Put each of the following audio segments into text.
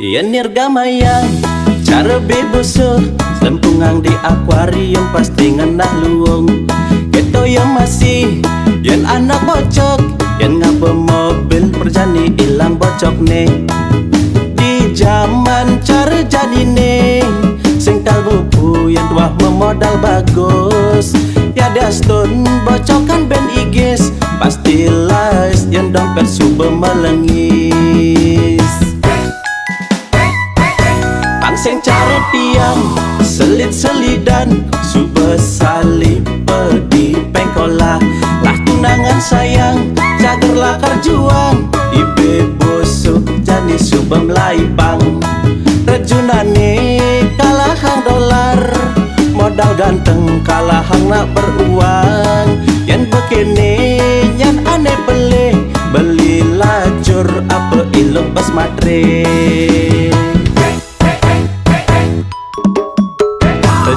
Yen nirgamayang cara bebusuh lempungang di akuarium pasti ngenah luwung. Keto yang masih yen anak bocok yen ngapa mobil perjani ilang bocok nih. Di zaman cara jadi nih sing tal buku yang tua memodal bagus ya daston bocokan ben igis pasti lais yang dompet sube melengis. Sing cara tiang selit-selidan suba salib di pengkola lah tunangan sayang cagerlah kerjuang ibe busuk jani suba melaipang rejunane kalahang dolar modal ganteng kalahang nak beruang yang begini yang aneh beli lajur apa ilok bas matre.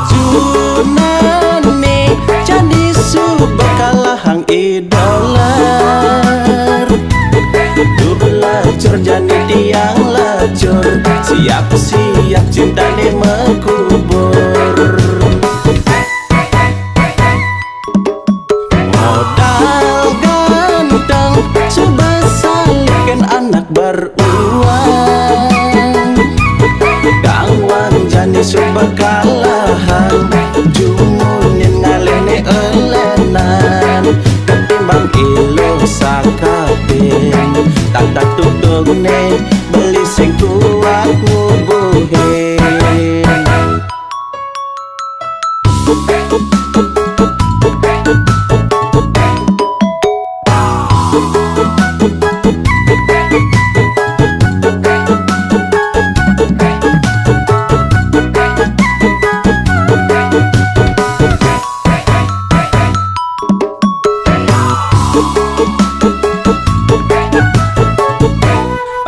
Junane candi subakalahang idolar du belajar jani tiang lajur siap-siap cintane mekubur. Modal ganteng coba salikin anak beruang gangwang jani subakalahan jumunin ngalene elenan ketimbang ilo sakabin tak tutungne beli sing kuat ngubuhin.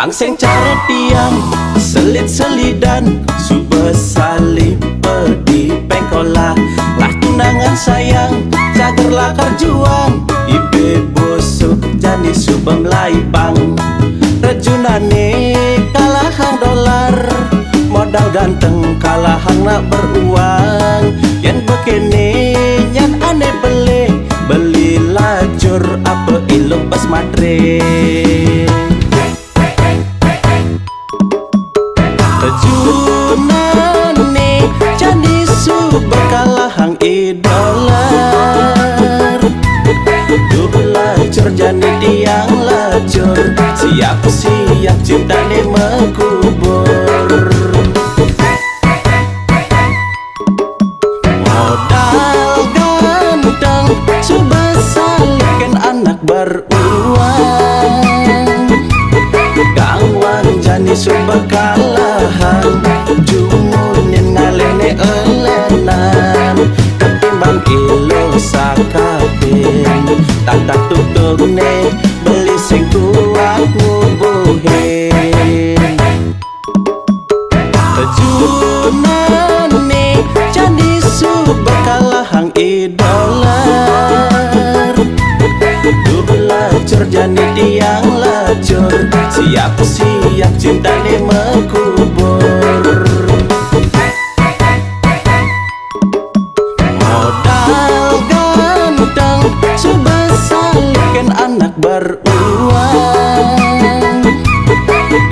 Pangseng cara tiang selit-selidan suba salib di pengkola lah tunangan sayang cagerlah kerjuang ibe busuk jani suba melaipang rejunane kalahang dolar modal ganteng kalahang nak beruang yang begini yang aneh beli lajur apa ilok bas matre. Junane candi subakalahang idolar du belajar jani tiang lajur siap-siap cintane mekubur. Modal ganteng coba salikin anak beruang gangwang jani subakalahan jumunin ngalene elenan ketimbang ilo sakabin tak tutungne beli sing kuat ngubuhin. Junane candi subakalahang idolar du belajar jani tiang lajur siap-siap cintane mekubur. Modal ganteng coba salikin anak beruang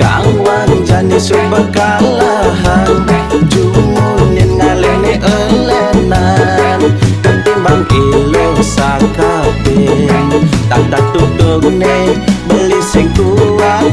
gangwang jani subakalahan jumunin ngalene elenan ketimbang ilo sakabin tak tutungne beli sing kuat